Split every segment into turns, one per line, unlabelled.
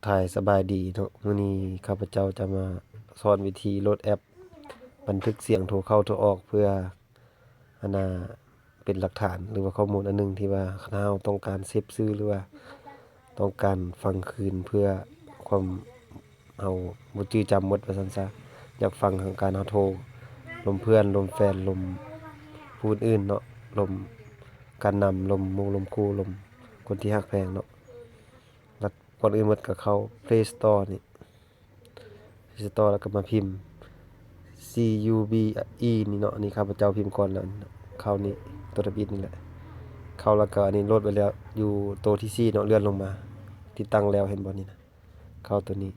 ถ่ายสบายดีเนาะมื้อนี้ข้าพเจ้าจะมาสอนวิธีโหลดแอปบันทึกเสียงโทรเข้าโทรออกเพื่ออันน่ะเป็นหลักฐานหรือว่าข้อมูลอันหนึ่งที่ว่าถ้าเราต้องการเซฟซื้อหรือว่าต้องการฟังคืนเพื่อความเราบ่จื้อจำหมดว่าซั่นซะอยากฟังทางการเราโทรลมเพื่อนลมแฟนลมผู้อื่นเนาะลมการนำลมหมู่ลมคู่ลมคนที่รักแพงเนาะ แล้วก่อนอื่นหมดก็เข้า Play Store นี่ Play Store แล้วก็มาพิมพ์ CUBE นี่เนาะอันนี้ข้าพเจ้าพิมพ์ก่อนแล้วเข้านี่ตัวทะบิดนี่แหละเข้าแล้วก็อันนี้โหลดไว้แล้วอยู่ตัวที่4เนาะเลื่อนลงมาติดตั้งแล้วเห็นบ่นี่นะเข้าตัวนี้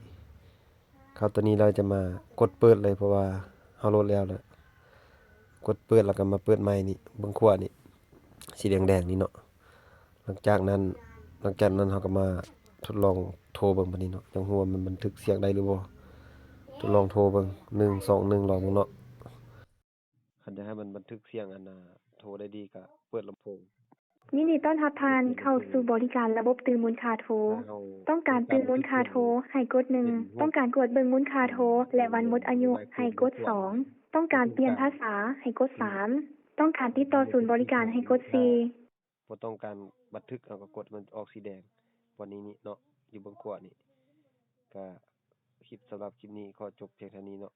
เข้าตัวนี้เราจะมากดเปิดเลยเพราะว่าเฮาโหลดแล้วกดเปิดแล้วก็มาเปิดใหม่นี่เบิ่งขวานี่สีแดงๆนี่เนาะหลังจากนั้นเฮาก็มาทดลองโทรเบิ่งบัดนี้เนาะจังฮู้ว่ามันบันทึกเสียงได้หรือบ่ทดลองโทรเบิ่ง121ลองเบิ่งเนาะคันจะให้มันบันทึกเสียงอันน่ะโทรได้ดีก็เปิดลำโพง
ยินดีต้อนรับท่านเข้าสู่บริการระบบตื่นมูลค่าโทร ต้องการตื่นมูลค่าโทรให้กด1ต้องการกดเบิ่งมูลค่าโทรและวันหมดอายุให้กด2ต้องการเปลี่ยนภาษาให้กด3ต้องการติดต่อศูนย์บริการให้กด4
บ่ต้องการบันทึกเราก็กดมันออกสีแดงวันนี้นี่เนาะอยู่เบิ่งขวานี่ก็คลิปสำหรับคลิปนี้ขอจบเพียงเท่านี้เนาะ